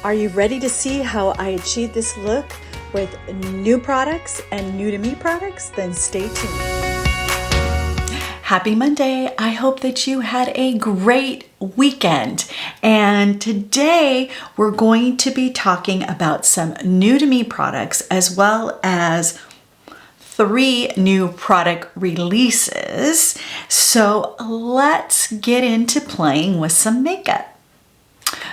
Are you ready to see how I achieved this look with new products and new to me products? Then stay tuned. Happy Monday. I hope that you had a great weekend. And today we're going to be talking about some new to me products as well as 3 new product releases. So let's get into playing with some makeup.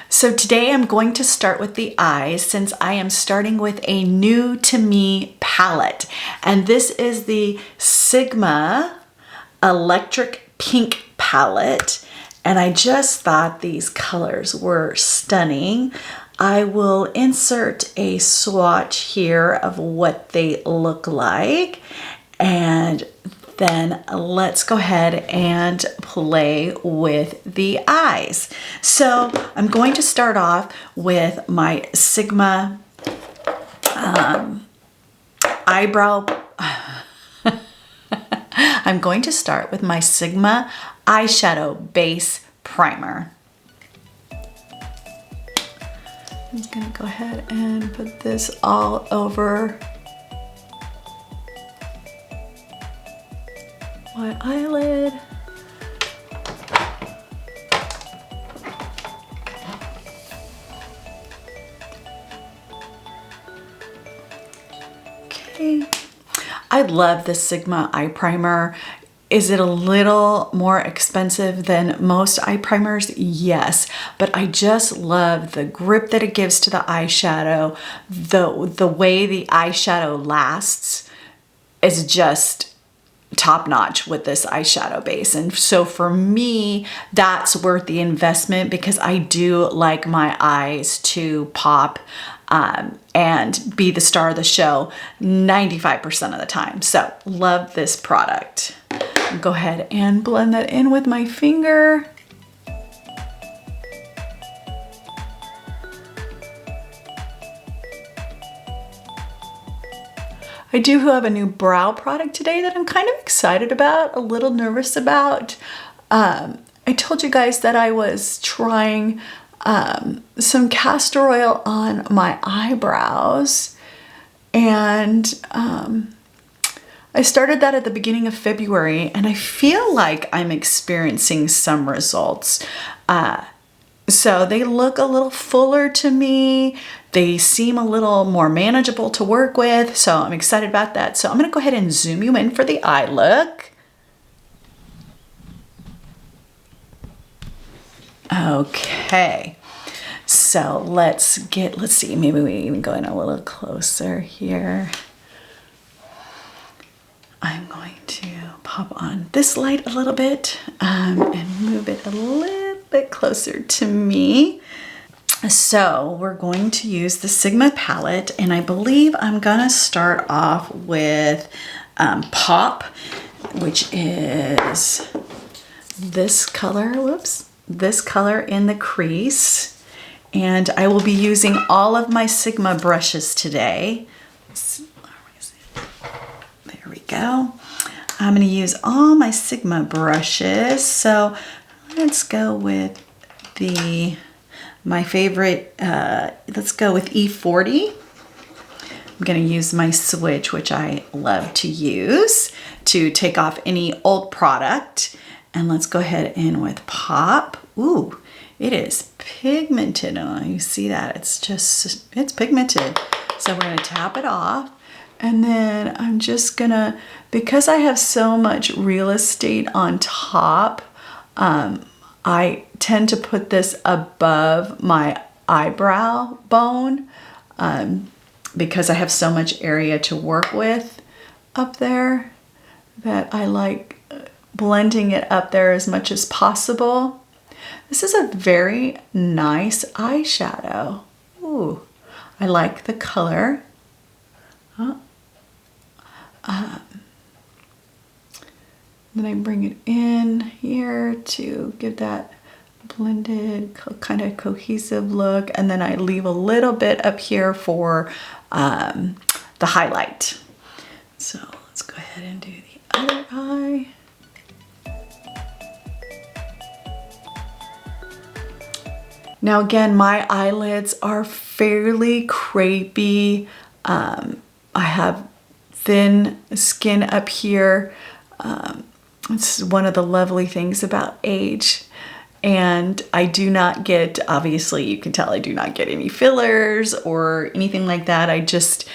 So today I'm going to start with the eyes since I am starting with a new to me palette. And this is the Sigma Electric Pink palette. And I just thought these colors were stunning. I will insert a swatch here of what they look like. And then let's go ahead and play with the eyes. So I'm going to start off with my Sigma eyebrow. I'm going to start with my Sigma eyeshadow base primer. I'm just gonna go ahead and put this all over my eyelid. Okay. I love the Sigma eye primer. Is it a little more expensive than most eye primers? Yes, but I just love the grip that it gives to the eyeshadow. The way the eyeshadow lasts is just top notch with this eyeshadow base. And so for me, that's worth the investment because I do like my eyes to pop and be the star of the show 95% of the time. So love this product. Go ahead and blend that in with my finger. I do have a new brow product today that I'm kind of excited about, a little nervous about. I told you guys that I was trying some castor oil on my eyebrows, and I started that at the beginning of February, and I feel like I'm experiencing some results. So they look a little fuller to me. They seem a little more manageable to work with, so I'm excited about that. So I'm gonna go ahead and zoom you in for the eye look. Okay, so let's see, maybe we even go in a little closer here. I'm going to pop on this light a little bit and move it a little bit closer to me. So we're going to use the Sigma palette, and I believe I'm gonna start off with Pop, which is this color, this color in the crease. And I will be using all of my Sigma brushes today. There we go. I'm going to use all my Sigma brushes. So let's go with my favorite, let's go with E40. I'm going to use my switch, which I love to use to take off any old product. And let's go ahead in with Pop. Ooh, it is pigmented. Oh, you see that? It's pigmented. So we're going to tap it off. And then I'm just gonna, because I have so much real estate on top, I tend to put this above my eyebrow bone because I have so much area to work with up there that I like blending it up there as much as possible. This is a very nice eyeshadow. Ooh, I like the color. Then I bring it in here to give that blended kind of cohesive look, and then I leave a little bit up here for the highlight. So let's go ahead and do the other eye. Now again, my eyelids are fairly crepey. I have thin skin up here. It's one of the lovely things about age. And I do not get, obviously you can tell I do not get any fillers or anything like that. I just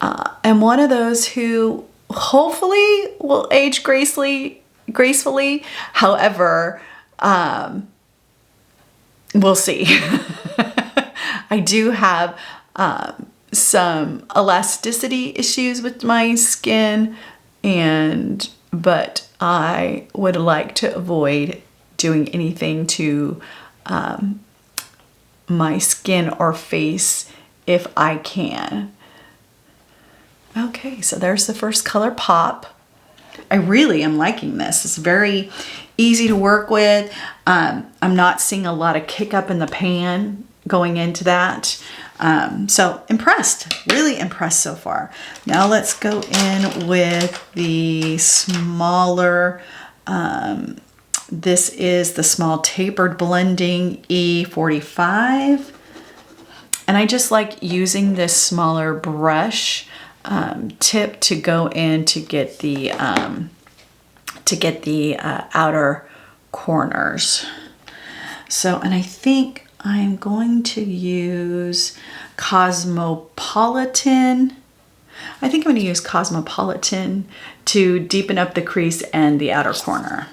am one of those who hopefully will age gracefully. However, we'll see. I do have some elasticity issues with my skin, but I would like to avoid doing anything to my skin or face if I can. Okay, so there's the first color pop. I really am liking this. It's very easy to work with. I'm not seeing a lot of kick up in the pan going into that. So impressed, really impressed so far. Now let's go in with the smaller, this is the small tapered blending E45. And I just like using this smaller brush tip to go in to get the outer corners. So, and I think I'm going to use Cosmopolitan. I think I'm going to use Cosmopolitan to deepen up the crease and the outer corner.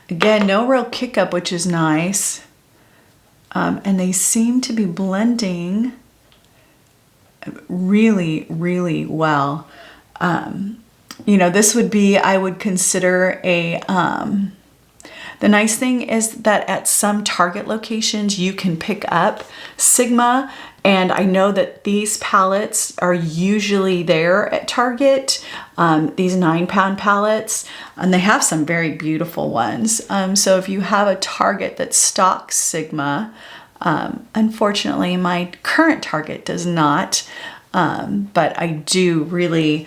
Again, no real kick up, which is nice. And they seem to be blending really, really well. You know, this would be, I would consider a, the nice thing is that at some Target locations, you can pick up Sigma. And I know that these palettes are usually there at Target, these 9-pound palettes, and they have some very beautiful ones. So if you have a Target that stocks Sigma, unfortunately my current Target does not, but I do really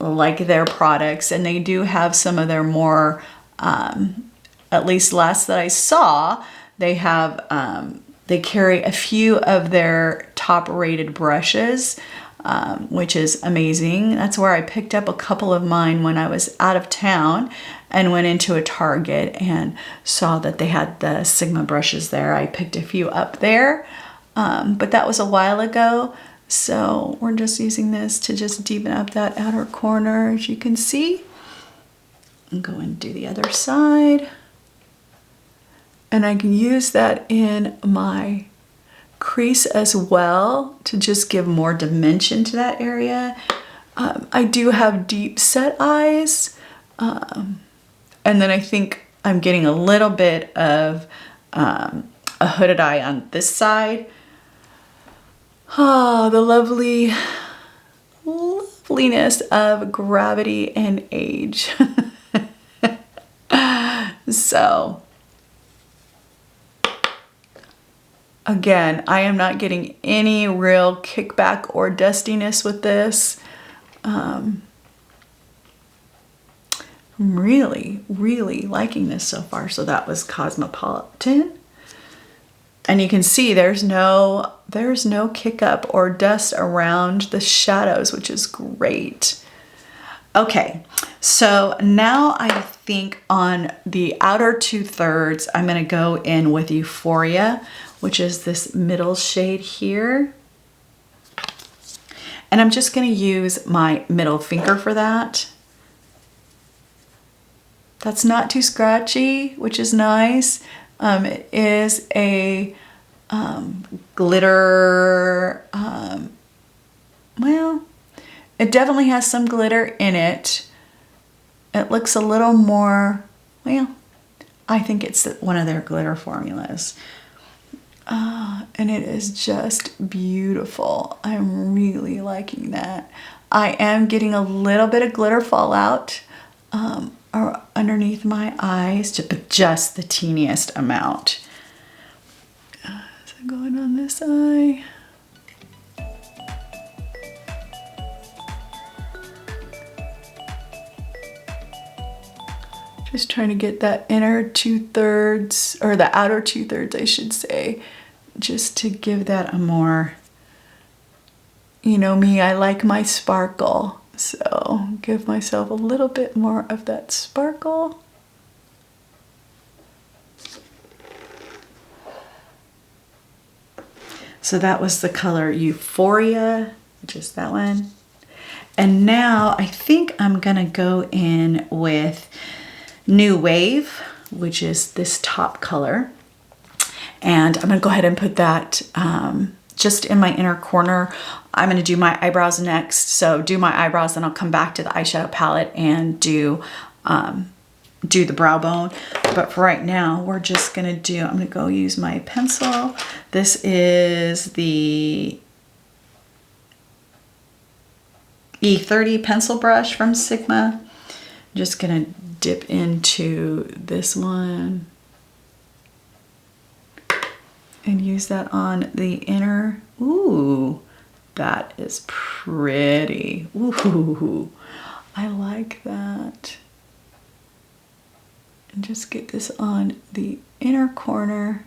like their products, and they do have some of their more, at least last that I saw, they have, they carry a few of their top rated brushes, which is amazing. That's where I picked up a couple of mine when I was out of town and went into a Target and saw that they had the Sigma brushes there. I picked a few up there, but that was a while ago. So we're just using this to just deepen up that outer corner, as you can see. And go and do the other side. And I can use that in my crease as well to just give more dimension to that area. I do have deep set eyes. And then I think I'm getting a little bit of a hooded eye on this side. Oh, the loveliness of gravity and age. So, again, I am not getting any real kickback or dustiness with this. I'm really, really liking this so far. So that was Cosmopolitan. And you can see there's no kick up or dust around the shadows, which is great. Okay, so now I think on the outer 2/3, I'm gonna go in with Euphoria, which is this middle shade here. And I'm just gonna use my middle finger for that. That's not too scratchy, which is nice. It is a glitter, well, it definitely has some glitter in it. It looks a little more, well, I think it's one of their glitter formulas. And it is just beautiful. I'm really liking that. I am getting a little bit of glitter fallout or underneath my eyes, but just the teeniest amount. So going on this eye. Just trying to get that inner 2/3, or the outer 2/3, I should say, just to give that a more, you know me, I like my sparkle. So give myself a little bit more of that sparkle. So that was the color Euphoria, which is that one. And now I think I'm gonna go in with New Wave, which is this top color. And I'm gonna go ahead and put that just in my inner corner. I'm gonna do my eyebrows next. So do my eyebrows, then I'll come back to the eyeshadow palette and do the brow bone. But for right now, we're just gonna do, I'm gonna go use my pencil. This is the E30 pencil brush from Sigma. I'm just gonna dip into this one and use that on the inner. Ooh, that is pretty. Ooh, I like that. And just get this on the inner corner.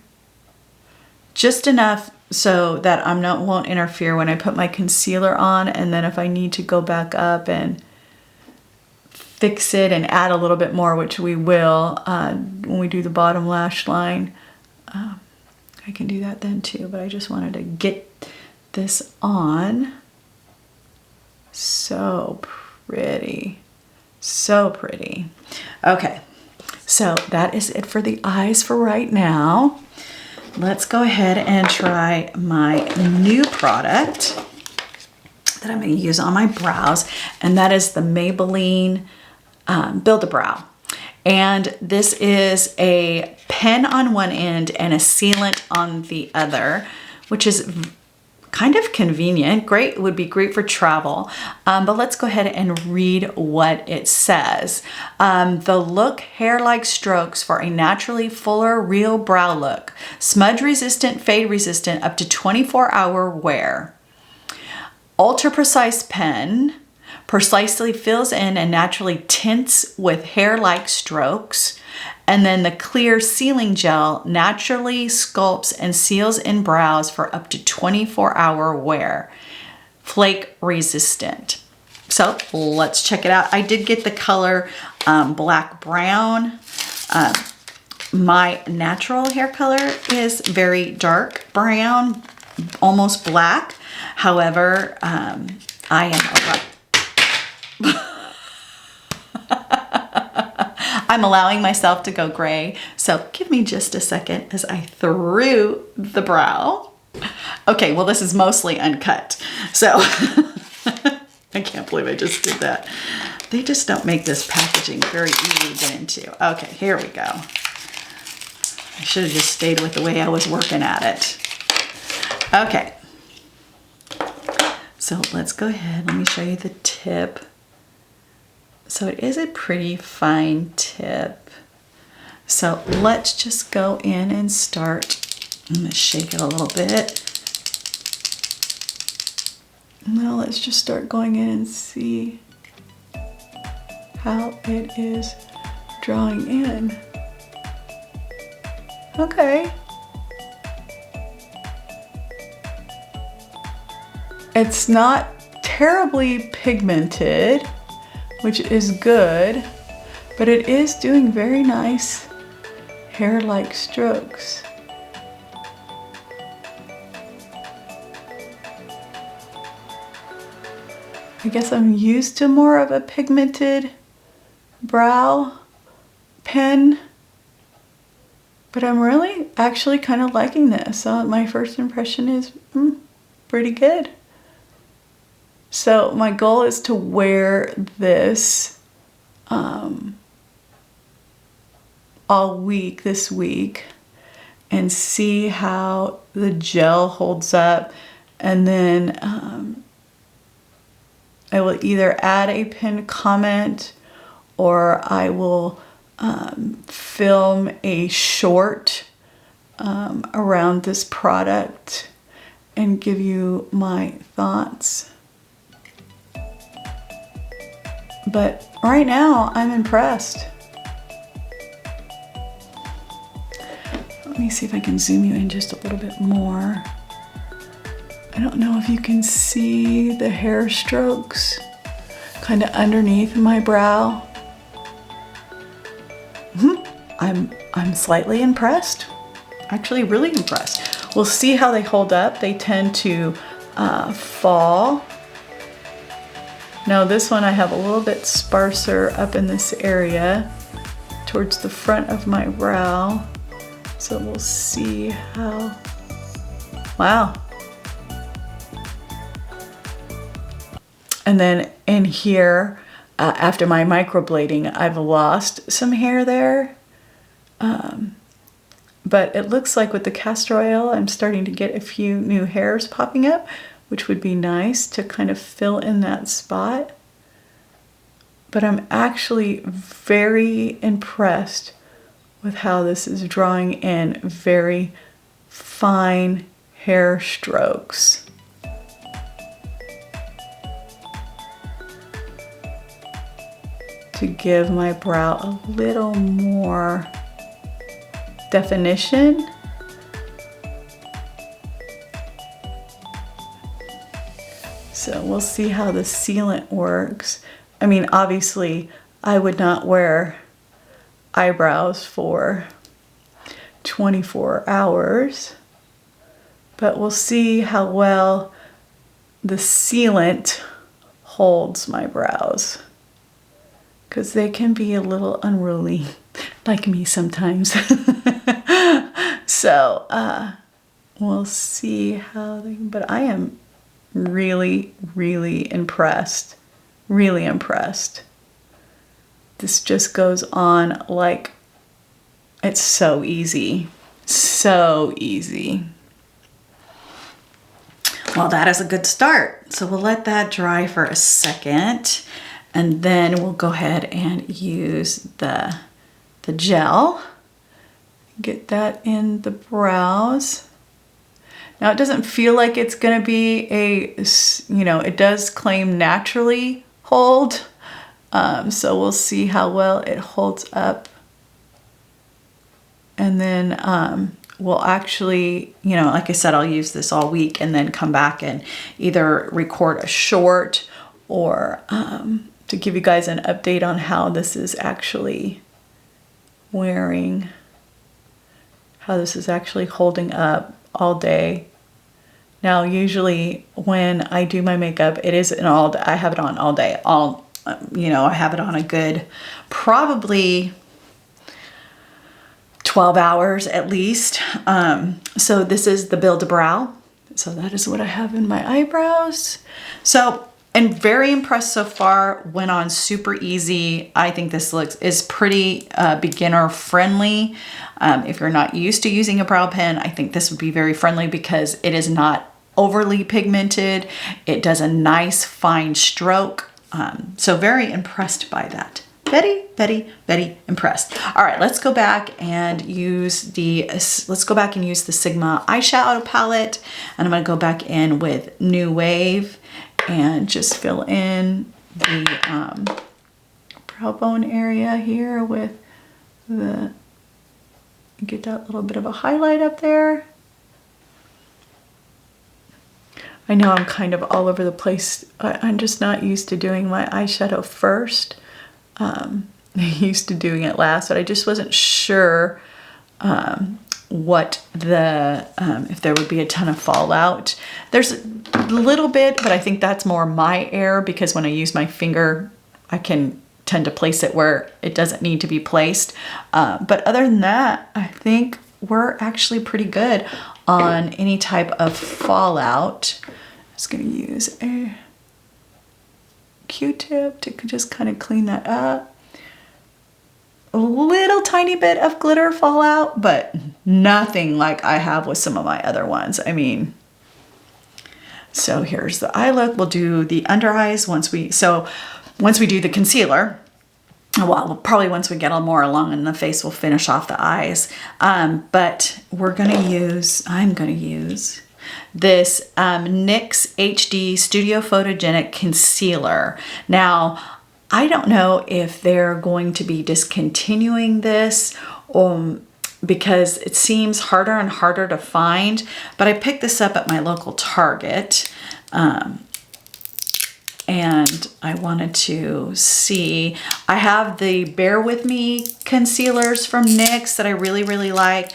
Just enough so that won't interfere when I put my concealer on, and then if I need to go back up and fix it and add a little bit more, which we will when we do the bottom lash line, I can do that then too, but I just wanted to get this on. So pretty, so pretty. Okay, so that is it for the eyes for right now. Let's go ahead and try my new product that I'm going to use on my brows, and that is the Maybelline Build-A-Brow. And this is a pen on one end and a sealant on the other, which is kind of convenient. Great, would be great for travel. But let's go ahead and read what it says. The look, hair-like strokes for a naturally fuller, real brow look. Smudge resistant, fade resistant, up to 24-hour wear. Ultra precise pen. Precisely fills in and naturally tints with hair-like strokes. And then the clear sealing gel naturally sculpts and seals in brows for up to 24-hour wear. Flake resistant. So let's check it out. I did get the color black brown. My natural hair color is very dark brown, almost black. However, I am I'm allowing myself to go gray. So give me just a second as I through the brow. Okay, well, this is mostly uncut. So I can't believe I just did that. They just don't make this packaging very easy to get into. Okay, here we go. I should have just stayed with the way I was working at it. Okay. So let's go ahead. Let me show you the tip. So it is a pretty fine tip. So let's just go in and start. I'm gonna shake it a little bit. Now let's just start going in and see how it is drawing in. Okay. It's not terribly pigmented, which is good, but it is doing very nice hair-like strokes. I guess I'm used to more of a pigmented brow pen, but I'm really actually kind of liking this. So my first impression is pretty good. So my goal is to wear this all week this week and see how the gel holds up, and then I will either add a pinned comment or I will film a short around this product and give you my thoughts. But right now, I'm impressed. me see if I can zoom you in just a little bit more. I don't know if you can see the hair strokes kind of underneath my brow. I'm slightly impressed. Actually, really impressed. We'll see how they hold up. They tend to fall. Now this one I have a little bit sparser up in this area towards the front of my brow. So we'll see how, wow. And then in here, after my microblading, I've lost some hair there. But it looks like with the castor oil, I'm starting to get a few new hairs popping up, which would be nice to kind of fill in that spot. But I'm actually very impressed with how this is drawing in very fine hair strokes. To give my brow a little more definition. So we'll see how the sealant works. I mean, obviously, I would not wear eyebrows for 24 hours, but we'll see how well the sealant holds my brows, because they can be a little unruly, like me sometimes. So we'll see how they, but I am really, really impressed. Really impressed. This just goes on like it's so easy. So easy. Well, that is a good start. So we'll let that dry for a second, and then we'll go ahead and use the gel. Get that in the brows. Now it doesn't feel like it's gonna be a, you know, it does claim naturally hold. So we'll see how well it holds up. And then we'll actually, you know, like I said, I'll use this all week and then come back and either record a short or to give you guys an update on how this is actually wearing, how this is actually holding up all day. Now, usually when I do my makeup, it is an all day, I have it on all day, you know, I have it on a good, probably 12 hours at least. So this is the Build a Brow. So that is what I have in my eyebrows. So, and very impressed so far. Went on super easy. I think this is pretty beginner friendly. If you're not used to using a brow pen, I think this would be very friendly because it is not overly pigmented. It does a nice fine stroke. So very impressed by that. Very, very, very impressed. All right, let's go back and use the Sigma eyeshadow palette. And I'm gonna go back in with New Wave and just fill in the brow bone area here with get that little bit of a highlight up there. I know I'm kind of all over the place. I'm just not used to doing my eyeshadow first. I'm used to doing it last, but I just wasn't sure what the, if there would be a ton of fallout. There's a little bit, but I think that's more my error because when I use my finger, I can tend to place it where it doesn't need to be placed. But other than that, I think we're actually pretty good on any type of fallout. I'm just gonna use a Q-tip to just kind of clean that up. A little tiny bit of glitter fallout, but nothing like I have with some of my other ones. I mean, so here's the eye look. We'll do the under eyes once we do the concealer. Well, probably once we get a little more along in the face, we'll finish off the eyes. But I'm gonna use this NYX HD Studio Photogenic Concealer. Now, I don't know if they're going to be discontinuing this because it seems harder and harder to find, but I picked this up at my local Target. And I wanted to see, I have the Bear With Me concealers from NYX that I really, really like.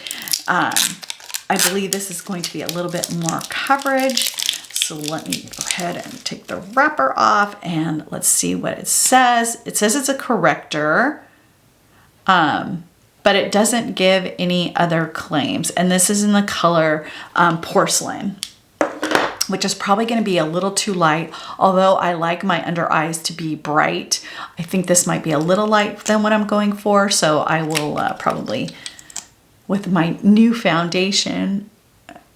I believe this is going to be a little bit more coverage. So let me go ahead and take the wrapper off and let's see what it says. It says it's a corrector, but it doesn't give any other claims. And this is in the color Porcelain, which is probably going to be a little too light. Although I like my under eyes to be bright, I think this might be a little light than what I'm going for. So I will probably, with my new foundation,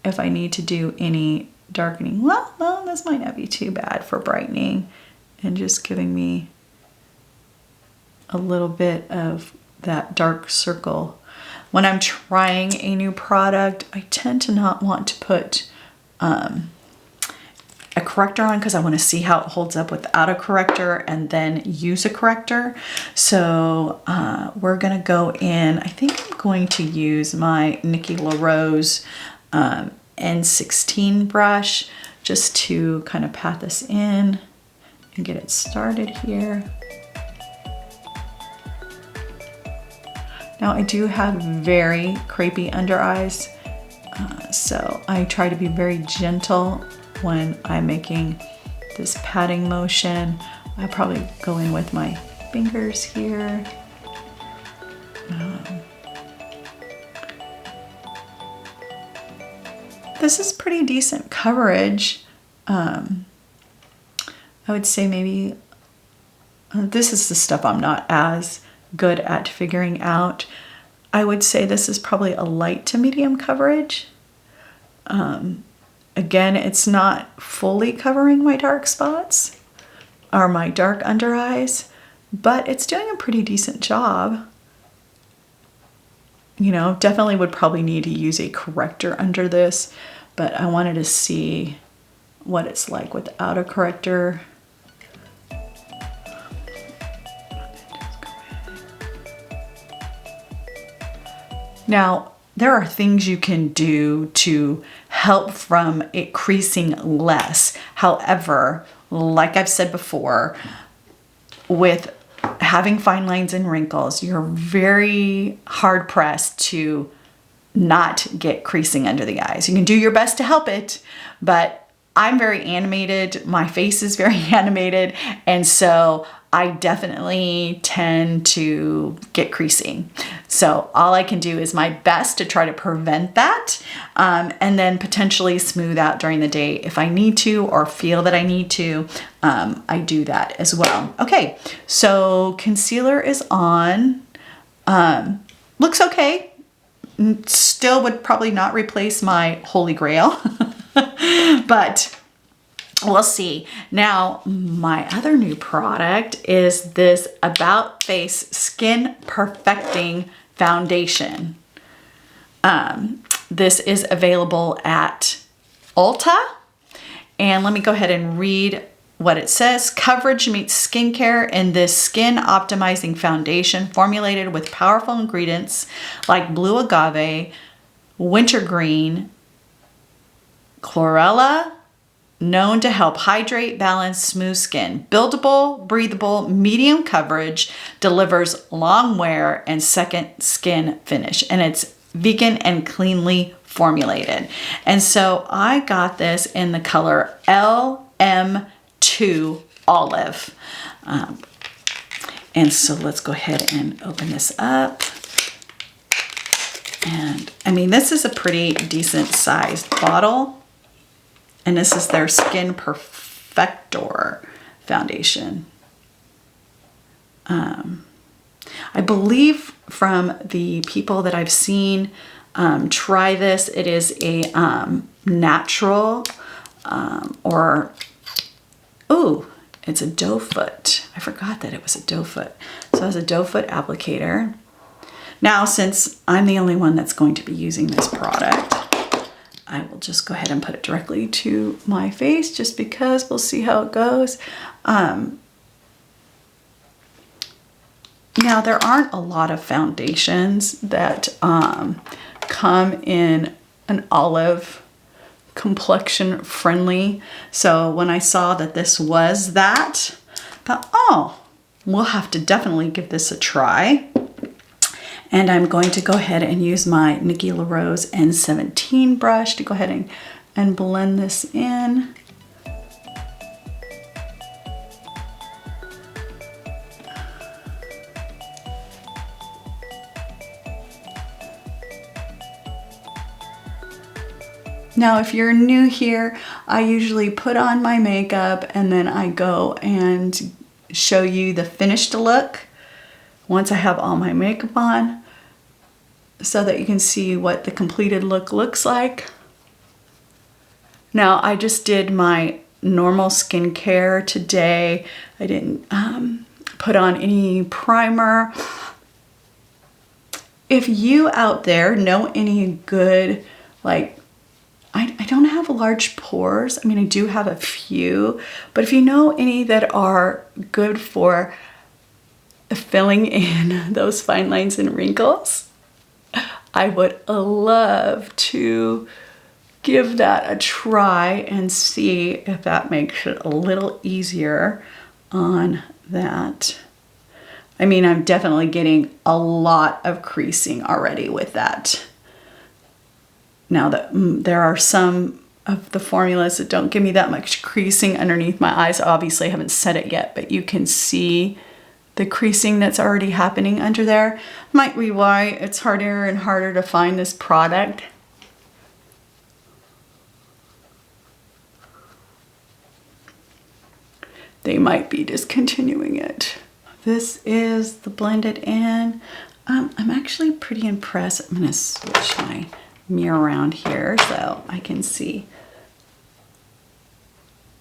if I need to do any darkening, well, this might not be too bad for brightening and just giving me a little bit of that dark circle. When I'm trying a new product, I tend to not want to put a corrector on because I want to see how it holds up without a corrector and then use a corrector. So we're going to go in, I think I'm going to use my Nikki LaRose N16 brush just to kind of pat this in and get it started here. Now I do have very crepey under eyes, so I try to be very gentle when I'm making this patting motion. I'll probably go in with my fingers here. This is pretty decent coverage. I would say maybe, this is the stuff I'm not as good at figuring out. I would say this is probably a light to medium coverage. Again, it's not fully covering my dark spots or my dark under eyes, but it's doing a pretty decent job. You know, definitely would probably need to use a corrector under this, but I wanted to see what it's like without a corrector. Now, there are things you can do to help from it creasing less. However, like I've said before, with having fine lines and wrinkles, you're very hard pressed to not get creasing under the eyes. You can do your best to help it, but I'm very animated. My face is very animated. And so I definitely tend to get creasing. So all I can do is my best to try to prevent that, and then potentially smooth out during the day if I need to or feel that I need to. I do that as well. Okay, so concealer is on. Looks okay. Still would probably not replace my Holy Grail, but we'll see. Now, my other new product is this About Face Skin Perfecting Foundation. This is available at Ulta. And let me go ahead and read what it says. Coverage meets skincare in this skin optimizing foundation formulated with powerful ingredients like blue agave, wintergreen, chlorella, known to help hydrate, balance, smooth skin. Buildable, breathable, medium coverage, delivers long wear and second skin finish. And it's vegan and cleanly formulated. And so I got this in the color LM2 Olive. And so let's go ahead and open this up. And I mean, this is a pretty decent sized bottle. And this is their Skin Perfector foundation. I believe from the people that I've seen try this, it is a natural it's a doe foot. I forgot that it was a doe foot. So it's a doe foot applicator. Now, since I'm the only one that's going to be using this product, I will just go ahead and put it directly to my face just because we'll see how it goes. Now, there aren't a lot of foundations that come in an olive complexion friendly. So when I saw that this was that, I thought, oh, we'll have to definitely give this a try. And I'm going to go ahead and use my Nikki LaRose N17 brush to go ahead and blend this in. Now, if you're new here, I usually put on my makeup and then I go and show you the finished look once I have all my makeup on so that you can see what the completed look looks like. Now, I just did my normal skincare today. I didn't put on any primer. If you out there know any good, like, I don't have large pores. I mean, I do have a few, but if you know any that are good for filling in those fine lines and wrinkles, I would love to give that a try and see if that makes it a little easier on that. I mean, I'm definitely getting a lot of creasing already with that. Now that there are some of the formulas that don't give me that much creasing underneath my eyes. Obviously, I haven't set it yet, but you can see the creasing that's already happening under there. Might be why it's harder and harder to find this product. They might be discontinuing it. This is the blended in. I'm actually pretty impressed. I'm gonna switch my mirror around here so I can see.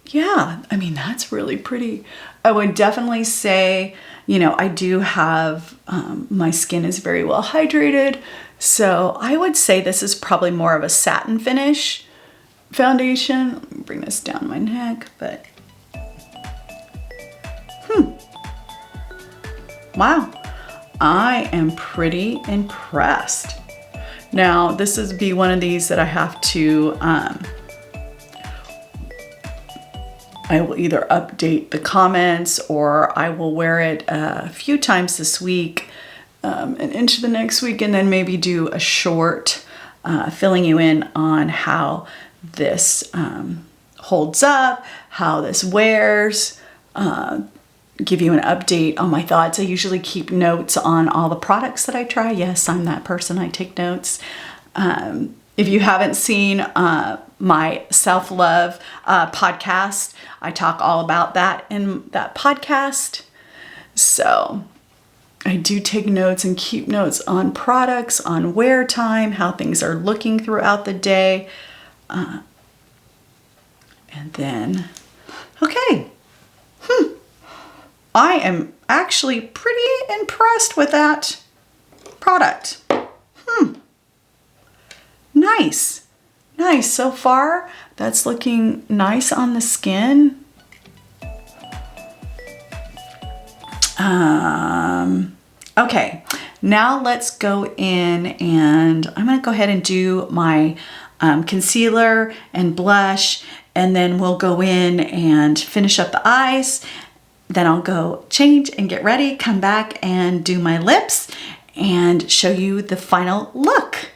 Yeah, I mean, that's really pretty. I would definitely say, you know, I do have, my skin is very well hydrated. So I would say this is probably more of a satin finish foundation. Let me bring this down my neck, but wow, I am pretty impressed. Now, this is be one of these that I have to, I will either update the comments or I will wear it a few times this week and into the next week, and then maybe do a short filling you in on how this holds up, how this wears, give you an update on my thoughts. I usually keep notes on all the products that I try. Yes, I'm that person. I take notes. If you haven't seen my self-love podcast, I talk all about that in that podcast. So I do take notes and keep notes on products, on wear time, how things are looking throughout the day. And then, okay. I am actually pretty impressed with that product. Nice. Nice. So far, that's looking nice on the skin. Okay, now let's go in and I'm going to go ahead and do my concealer and blush, and then we'll go in and finish up the eyes. Then I'll go change and get ready, come back and do my lips and show you the final look.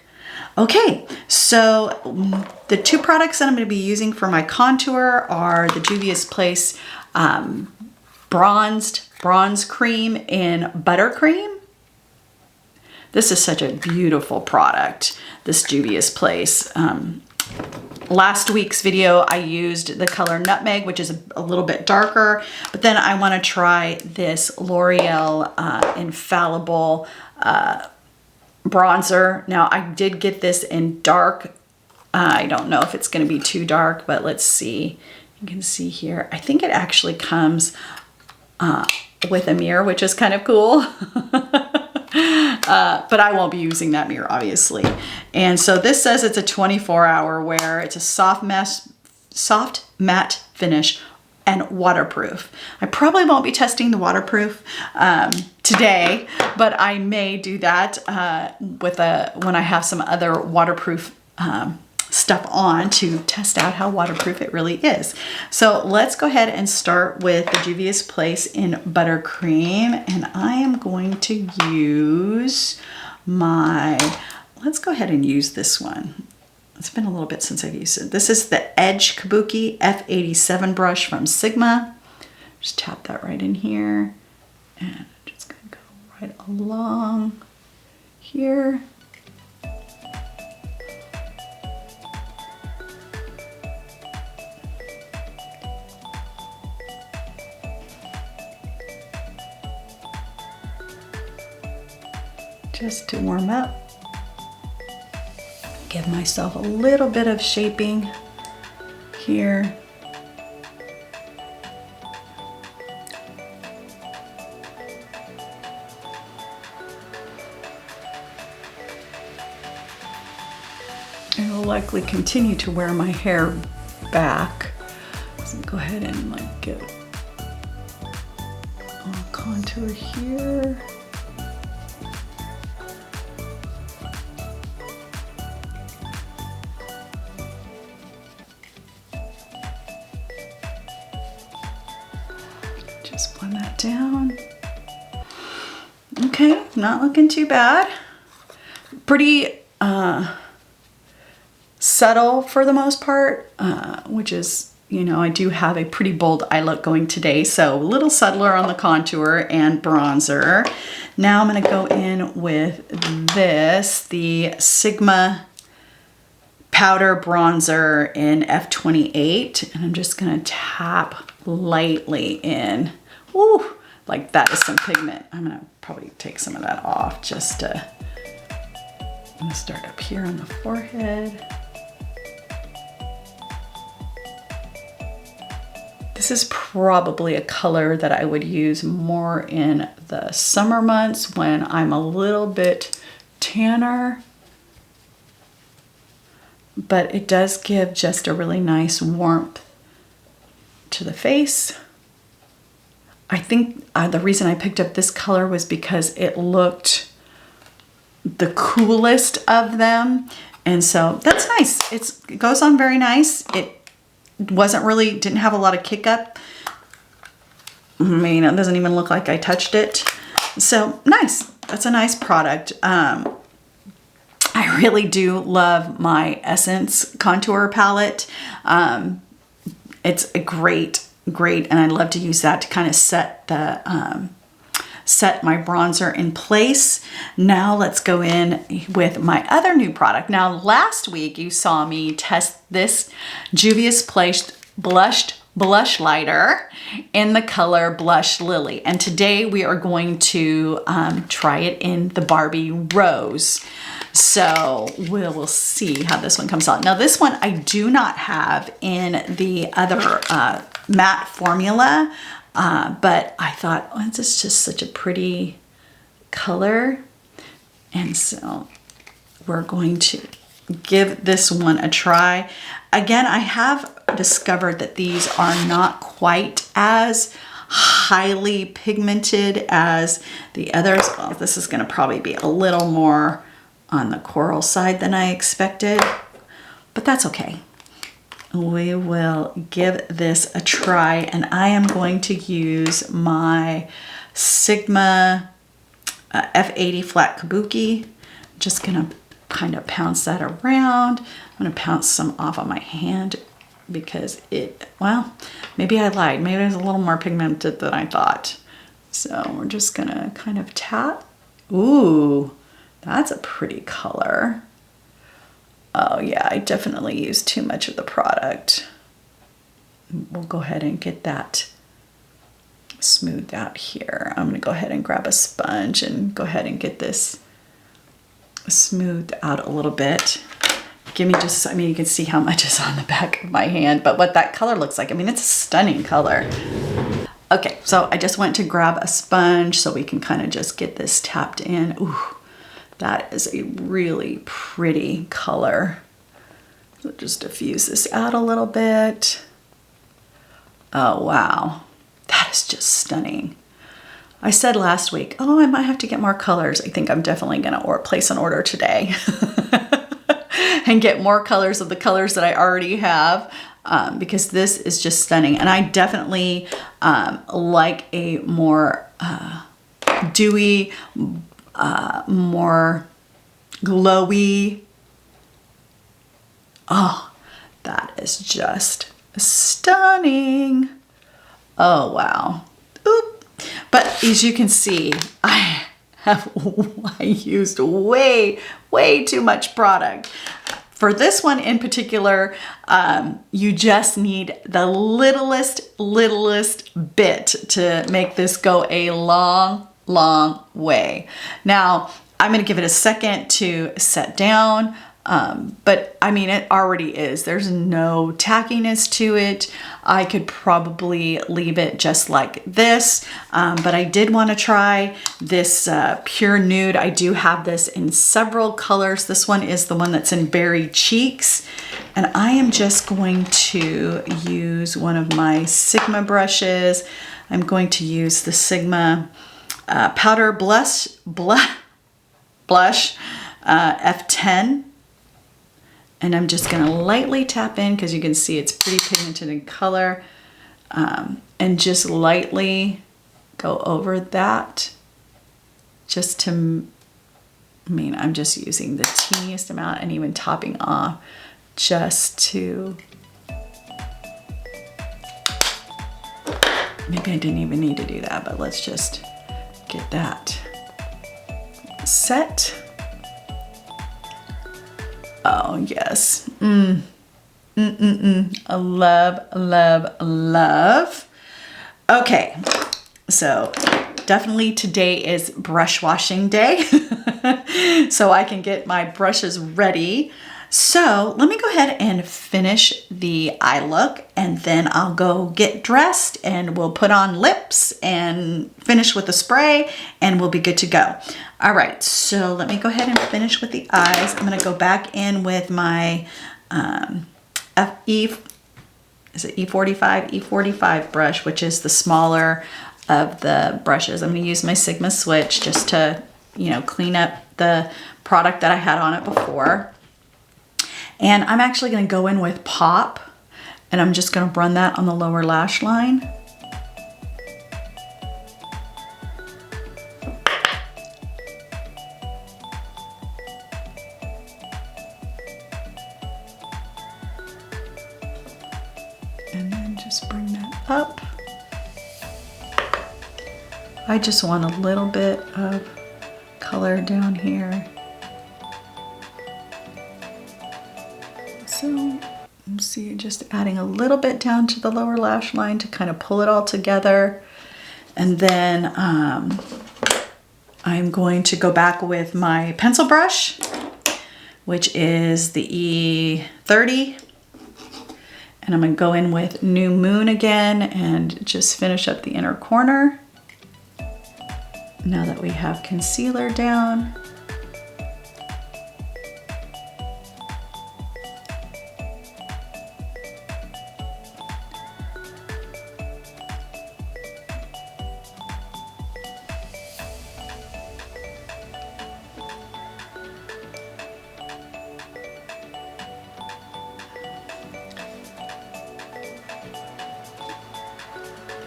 Okay, so the two products that I'm going to be using for my contour are the Juvia's Place bronze cream in buttercream. This is such a beautiful product, this Juvia's Place. Last week's video, I used the color Nutmeg, which is a little bit darker, but then I want to try this L'Oreal Infallible bronzer. Now, I did get this in dark. I don't know if it's going to be too dark, but let's see. You can see here, I think it actually comes with a mirror, which is kind of cool. But I won't be using that mirror, obviously. And so this says it's a 24-hour wear. It's a soft matte finish and waterproof. I probably won't be testing the waterproof today, but I may do that when I have some other waterproof stuff on to test out how waterproof it really is. So let's go ahead and start with the Juvia's Place in Buttercream, and I am going to use let's go ahead and use this one. It's been a little bit since I've used it. This is the Edge Kabuki F87 brush from Sigma. Just tap that right in here. And I'm just gonna go right along here. Just to warm up. Give myself a little bit of shaping here. I will likely continue to wear my hair back. So go ahead and like get a contour here. Just blend that down. Okay, not looking too bad. Pretty subtle for the most part, which is, you know, I do have a pretty bold eye look going today, so a little subtler on the contour and bronzer. Now I'm gonna go in with this, the Sigma powder bronzer in F28, and I'm just gonna tap lightly in. Ooh, like that is some pigment. I'm gonna probably take some of that off just to, I'm gonna start up here on the forehead. This is probably a color that I would use more in the summer months when I'm a little bit tanner. But it does give just a really nice warmth to the face. I think the reason I picked up this color was because it looked the coolest of them. And so that's nice. It goes on very nice. It didn't have a lot of kick up. I mean, it doesn't even look like I touched it. So nice. That's a nice product. I really do love my Essence contour palette. It's a great, and I love to use that to kind of set my bronzer in place. Now let's go in with my other new product. Now last week you saw me test this Juvia's Place blush lighter in the color Blush Lily, and today we are going to try it in the Barbie Rose. So we'll see how this one comes out. Now this one I do not have in the other matte formula, but I thought, oh, this is just such a pretty color. And so we're going to give this one a try. Again, I have discovered that these are not quite as highly pigmented as the others. Well, this is gonna probably be a little more on the coral side than I expected, but that's okay. We will give this a try, and I am going to use my Sigma F80 flat kabuki. Just gonna kind of pounce that around. I'm gonna pounce some off on my hand because well, maybe I lied. Maybe it's a little more pigmented than I thought. So we're just gonna kind of tap. Ooh, that's a pretty color. Oh yeah, I definitely used too much of the product. We'll go ahead and get that smoothed out here. I'm gonna go ahead and grab a sponge and go ahead and get this smoothed out a little bit. Give me just, I mean, you can see how much is on the back of my hand, but what that color looks like, I mean, it's a stunning color. Okay, so I just went to grab a sponge so we can kind of just get this tapped in. Ooh, that is a really pretty color. So just diffuse this out a little bit. Oh, wow. That is just stunning. I said last week, oh, I might have to get more colors. I think I'm definitely going to place an order today and get more colors of the colors that I already have, because this is just stunning. And I definitely like a more dewy, more glowy. Oh, that is just stunning. Oh, wow. Oop. But as you can see, I used way too much product. For this one in particular, you just need the littlest bit to make this go a long way. Now, I'm gonna give it a second to set down, but I mean, it already is. There's no tackiness to it. I could probably leave it just like this, but I did want to try this pure nude. I do have this in several colors. This one is the one that's in Berry Cheeks, and I am just going to use one of my Sigma brushes. I'm going to use the Sigma Powder Blush F10. And I'm just gonna lightly tap in because you can see it's pretty pigmented in color, and just lightly go over that just to, I mean, I'm just using the teeniest amount and even topping off just to, maybe I didn't even need to do that, but let's just get that set. Oh, yes. I love. Okay, so definitely today is brush washing day. So I can get my brushes ready. So let me go ahead and finish the eye look, and then I'll go get dressed and we'll put on lips and finish with the spray and we'll be good to go. All right, so let me go ahead and finish with the eyes. I'm gonna go back in with my E45 brush, which is the smaller of the brushes. I'm gonna use my Sigma switch just to, you know, clean up the product that I had on it before. And I'm actually gonna go in with Pop, and I'm just gonna run that on the lower lash line. And then just bring that up. I just want a little bit of color down here. So, see, just adding a little bit down to the lower lash line to kind of pull it all together. And then I'm going to go back with my pencil brush, which is the E30. And I'm gonna go in with New Moon again and just finish up the inner corner. Now that we have concealer down.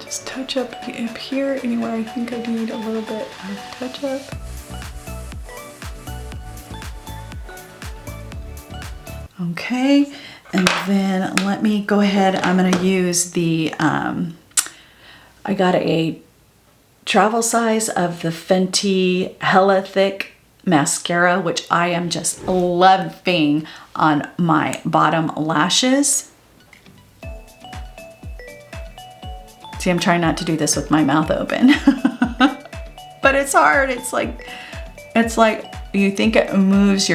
Just touch up here, anywhere I think I need a little bit of touch up. Okay, and then let me go ahead. I'm gonna use the, I got a travel size of the Fenty Hella Thick mascara, which I am just loving on my bottom lashes. See, I'm trying not to do this with my mouth open, but it's hard. It's like you think it moves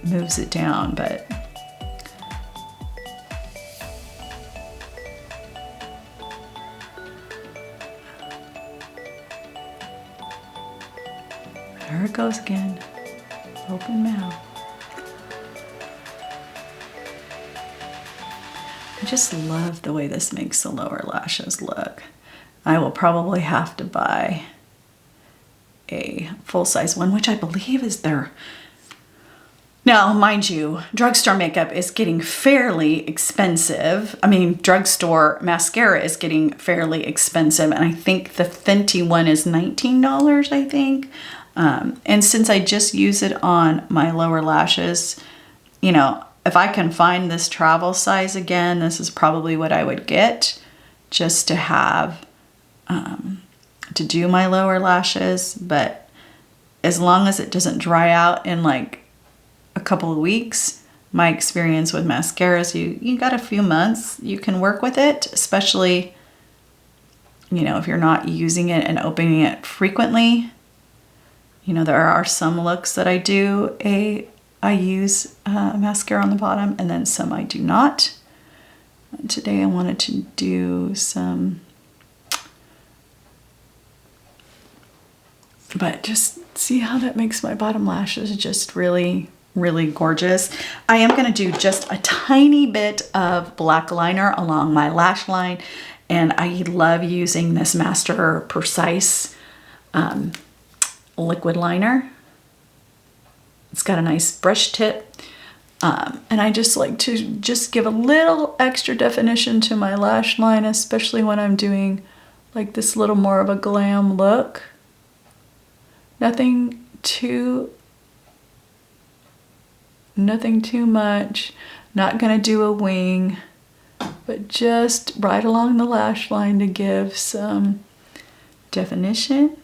moves it down, but there it goes again. Open mouth. just love the way this makes the lower lashes look. I will probably have to buy a full-size one, which I believe is their... Now, mind you, drugstore makeup is getting fairly expensive. I mean, drugstore mascara is getting fairly expensive, and I think the Fenty one is $19, I think. And since I just use it on my lower lashes, you know, if I can find this travel size again, this is probably what I would get just to have, to do my lower lashes. But as long as it doesn't dry out in like a couple of weeks, my experience with mascaras, you got a few months, you can work with it, especially, you know, if you're not using it and opening it frequently. You know, there are some looks that I use mascara on the bottom, and then some I do not. Today I wanted to do some, but just see how that makes my bottom lashes just really, really gorgeous. I am going to do just a tiny bit of black liner along my lash line, and I love using this Master Precise liquid liner. It's got a nice brush tip, and I just like to just give a little extra definition to my lash line, especially when I'm doing like this little more of a glam look. Nothing too much, not gonna do a wing, but just right along the lash line to give some definition,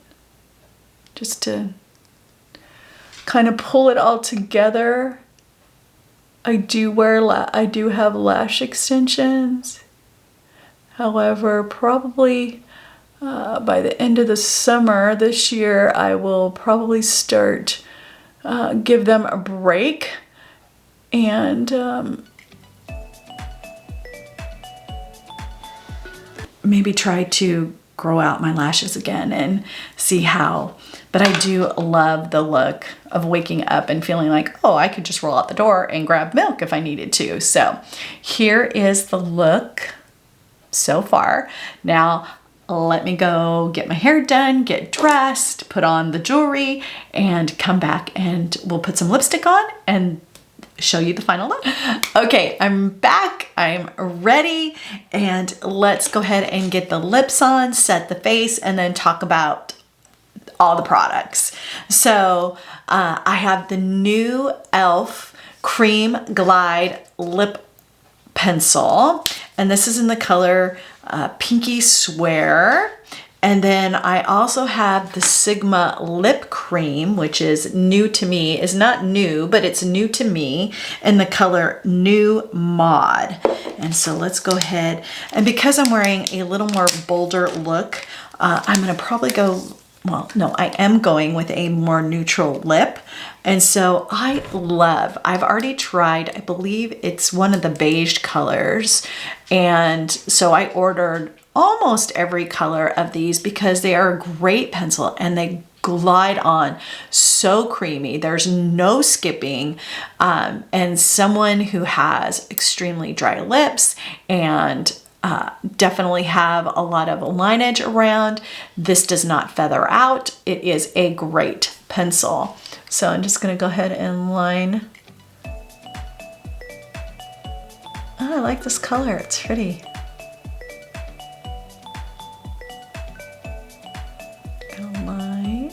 just to kind of pull it all together. I do have lash extensions. However, probably by the end of the summer this year, I will probably start give them a break and maybe try to grow out my lashes again and see how. But I do love the look of waking up and feeling like, oh, I could just roll out the door and grab milk if I needed to. So here is the look so far. Now let me go get my hair done, get dressed, put on the jewelry, and come back and we'll put some lipstick on and show you the final look. Okay, I'm back, I'm ready, and let's go ahead and get the lips on, set the face, and then talk about all the products. So I have the new e.l.f. Cream Glide Lip Pencil, and this is in the color Pinky Swear. And then I also have the Sigma Lip Cream, which is new to me. Is not new, but it's new to me, in the color New Mod. And so let's go ahead. And because I'm wearing a little more bolder look, I'm gonna probably go, well, no, I am going with a more neutral lip. And so I've already tried, I believe it's one of the beige colors. And so I ordered almost every color of these because they are a great pencil and they glide on so creamy. There's no skipping. And someone who has extremely dry lips and definitely have a lot of lineage around, this does not feather out. It is a great pencil. So I'm just gonna go ahead and line. Oh, I like this color, it's pretty. Gonna line.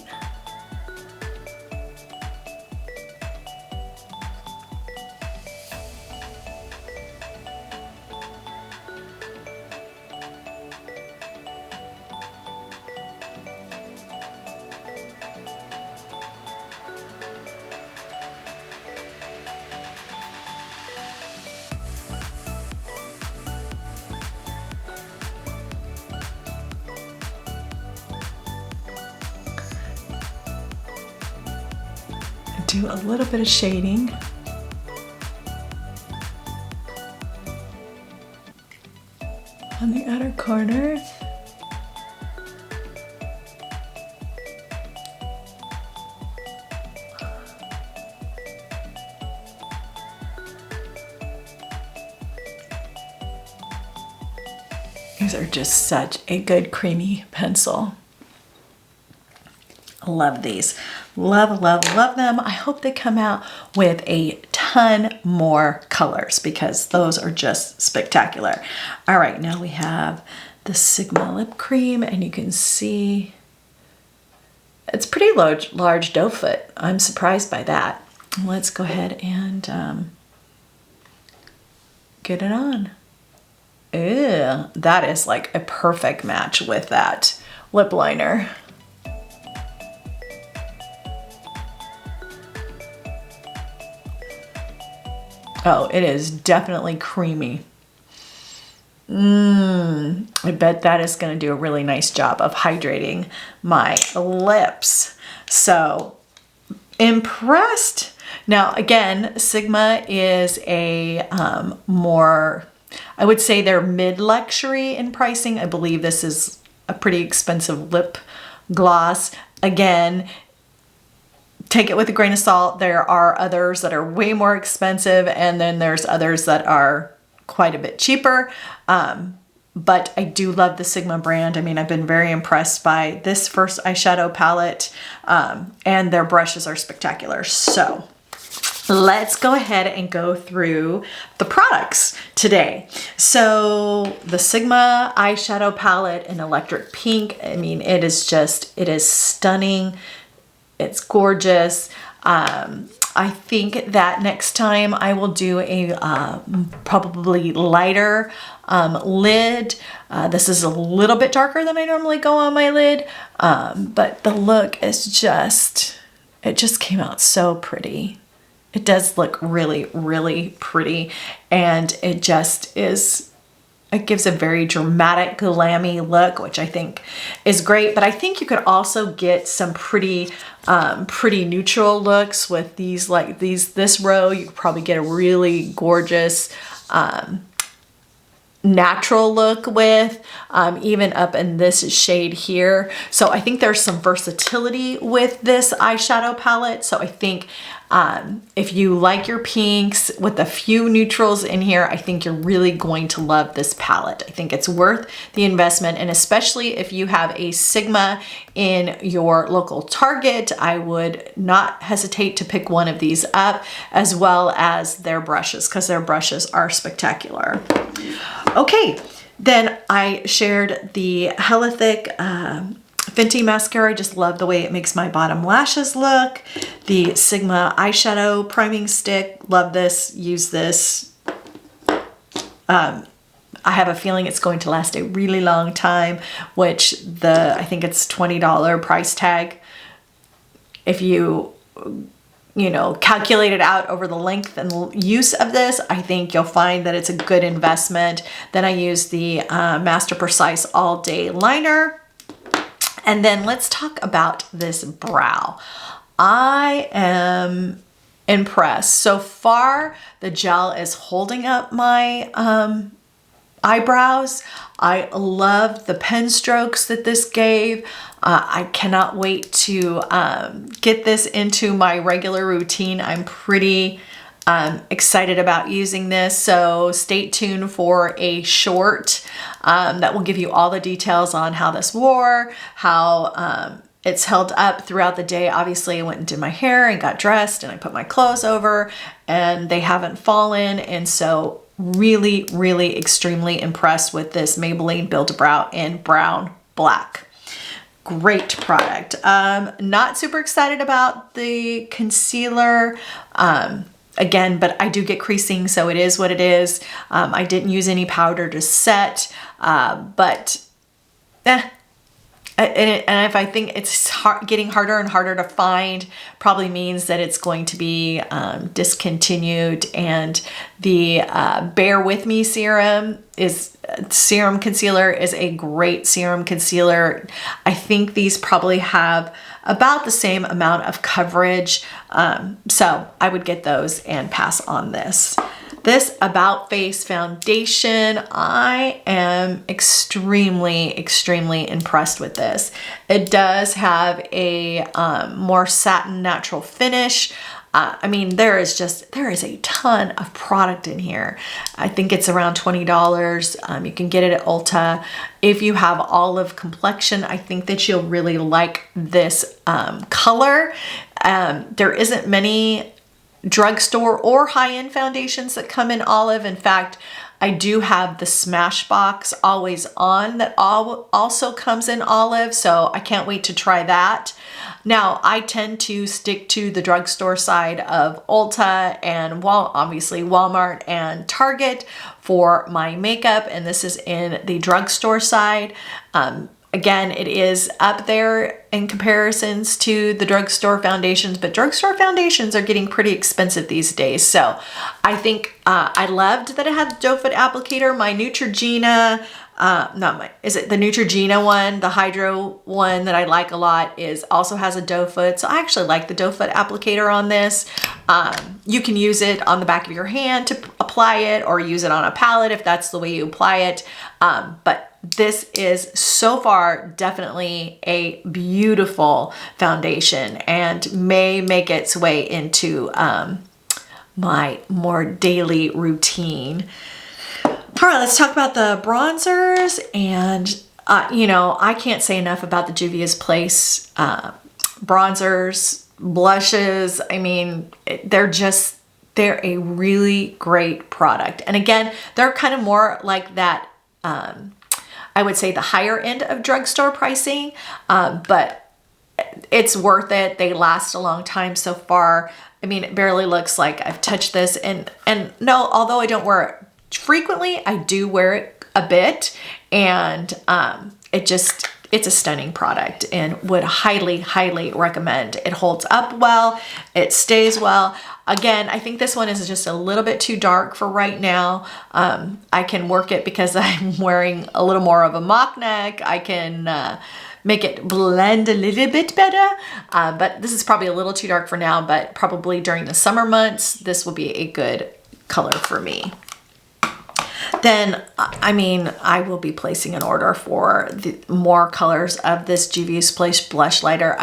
Do a little bit of shading. On the outer corners. These are just such a good creamy pencil. Love these. Love, love, love them. I hope they come out with a ton more colors because those are just spectacular. All right, now we have the Sigma lip cream, and you can see it's pretty large doe foot. I'm surprised by that. Let's go ahead and get it on. Ew, that is like a perfect match with that lip liner. Oh, it is definitely creamy. I bet that is going to do a really nice job of hydrating my lips. So impressed. Now, again, Sigma is a more, I would say they're mid-luxury in pricing. I believe this is a pretty expensive lip gloss. Again, take it with a grain of salt. There are others that are way more expensive, and then there's others that are quite a bit cheaper. But I do love the Sigma brand. I mean, I've been very impressed by this first eyeshadow palette, and their brushes are spectacular. So let's go ahead and go through the products today. So the Sigma eyeshadow palette in electric pink, I mean, it is stunning. It's gorgeous. I think that next time I will do a probably lighter lid. This is a little bit darker than I normally go on my lid, but the look is it just came out so pretty. It does look really, really pretty, and it just is, it gives a very dramatic, glammy look, which I think is great. But I think you could also get some pretty neutral looks with these, like this row. You could probably get a really gorgeous natural look with, even up in this shade here. So I think there's some versatility with this eyeshadow palette. So I think if you like your pinks with a few neutrals in here, I think you're really going to love this palette. I think it's worth the investment, and especially if you have a Sigma in your local Target, I would not hesitate to pick one of these up, as well as their brushes, because their brushes are spectacular. Okay, then I shared the Hella Thick Fenty mascara. I just love the way it makes my bottom lashes look. The Sigma eyeshadow priming stick, love this, use this. I have a feeling it's going to last a really long time, which I think it's $20 price tag. If you calculate it out over the length and use of this, I think you'll find that it's a good investment. Then I use the Master Precise All Day Liner. And then let's talk about this brow. I am impressed. So far, the gel is holding up my eyebrows. I love the pen strokes that this gave. I cannot wait to get this into my regular routine. I'm pretty excited about using this, so stay tuned for a short that will give you all the details on how this wore, how it's held up throughout the day. Obviously, I went and did my hair and got dressed, and I put my clothes over, and they haven't fallen, and so really, really extremely impressed with this Maybelline Build-A-Brow in Brown Black. Great product. Not super excited about the concealer. Again, but I do get creasing, so it is what it is. I didn't use any powder to set, but and if I think it's getting harder and harder to find, probably means that it's going to be discontinued. And the Bear With Me serum concealer is a great serum concealer. I think these probably have about the same amount of coverage. So I would get those and pass on this. This About Face foundation, I am extremely, extremely impressed with this. It does have a more satin natural finish. I mean, there is a ton of product in here. I think it's around $20. You can get it at Ulta. If you have olive complexion, I think that you'll really like this color. There isn't many drugstore or high-end foundations that come in olive. In fact, I do have the Smashbox Always On that also comes in olive, so I can't wait to try that. Now, I tend to stick to the drugstore side of Ulta and obviously Walmart and Target for my makeup, and this is in the drugstore side. Again, it is up there in comparisons to the drugstore foundations, but drugstore foundations are getting pretty expensive these days. So I think I loved that it had the doe foot applicator. My Neutrogena, is it the Neutrogena one? The Hydro one that I like a lot also has a doe foot. So I actually like the doe foot applicator on this. You can use it on the back of your hand to apply it, or use it on a palette if that's the way you apply it. But this is so far definitely a beautiful foundation and may make its way into my more daily routine. All right, let's talk about the bronzers. And you know, I can't say enough about the Juvia's Place bronzers, blushes. I mean, they're a really great product. And again, they're kind of more like that, I would say the higher end of drugstore pricing, but it's worth it. They last a long time so far. I mean, it barely looks like I've touched this. And no, although I don't wear it frequently, I do wear it a bit. And it's a stunning product and would highly, highly recommend. It holds up well. It stays well. Again, I think this one is just a little bit too dark for right now. I can work it because I'm wearing a little more of a mock neck. I can make it blend a little bit better, but this is probably a little too dark for now, but probably during the summer months, this will be a good color for me. Then, I mean, I will be placing an order for more colors of this Juvia's Place blush lighter.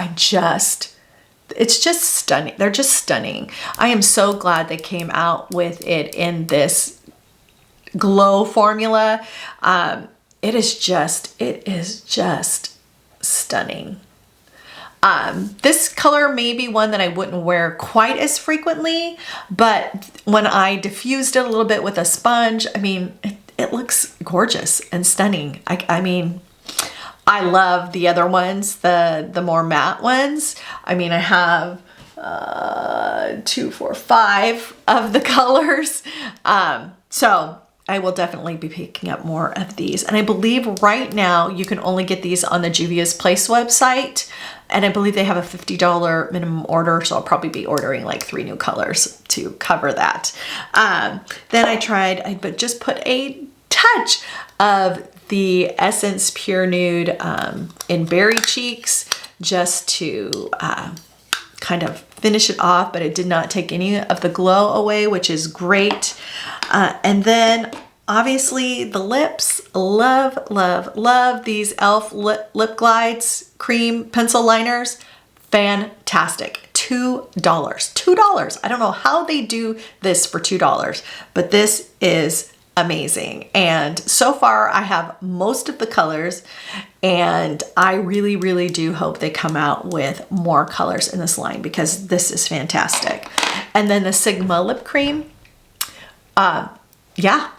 It's just stunning. They're just stunning. I am so glad they came out with it in this glow formula. It is just stunning. This color may be one that I wouldn't wear quite as frequently, but when I diffused it a little bit with a sponge, I mean, it looks gorgeous and stunning. I mean, I love the other ones, the more matte ones. I mean, I have 2, 4, 5 of the colors. So I will definitely be picking up more of these. And I believe right now you can only get these on the Juvia's Place website. And I believe they have a $50 minimum order. So I'll probably be ordering like 3 new colors to cover that. Then I just put a touch of the Essence Pure Nude in Berry Cheeks just to kind of finish it off, but it did not take any of the glow away, which is great. And then obviously the lips, love, love, love these e.l.f. lip glides cream pencil liners. Fantastic. $2. I don't know how they do this for $2, but this is amazing. And so far I have most of the colors, and I really, really do hope they come out with more colors in this line because this is fantastic. And then the Sigma lip cream. Yeah.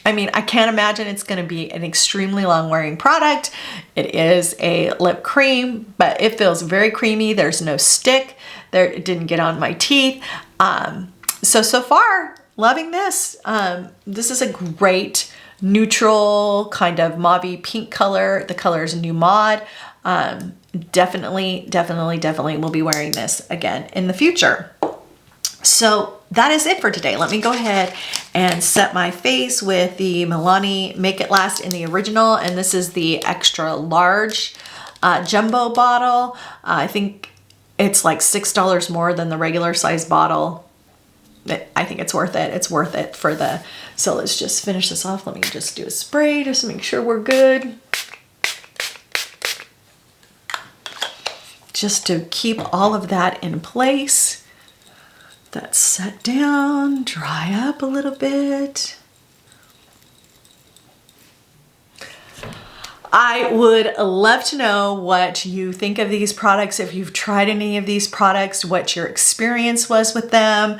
I mean, I can't imagine it's going to be an extremely long wearing product. It is a lip cream, but it feels very creamy. There's no stick there. It didn't get on my teeth. So far, loving this. This is a great neutral kind of mauve pink color. The color is New Mod. Definitely will be wearing this again in the future. So that is it for today. Let me go ahead and set my face with the Milani Make It Last in the original. And this is the extra large jumbo bottle. I think it's like $6 more than the regular size bottle. I think it's worth it. It's worth it for the, so let's just finish this off. Let me just do a spray just to make sure we're good. Just to keep all of that in place. that set down, dry up a little bit. I would love to know what you think of these products, if you've tried any of these products, what your experience was with them.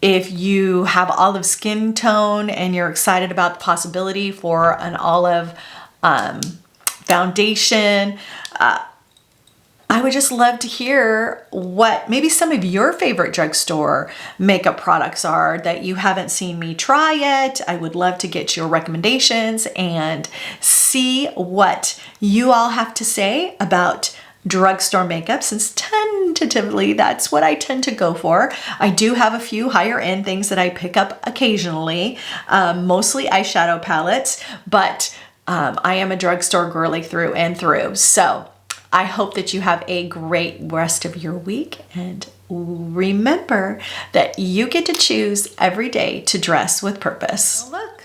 If you have olive skin tone and you're excited about the possibility for an olive foundation, I would just love to hear what maybe some of your favorite drugstore makeup products are that you haven't seen me try yet. I would love to get your recommendations and see what you all have to say about drugstore makeup, since tentatively that's what I tend to go for. I do have a few higher end things that I pick up occasionally, mostly eyeshadow palettes, but I am a drugstore girly through and through. So I hope that you have a great rest of your week, and remember that you get to choose every day to dress with purpose. Look,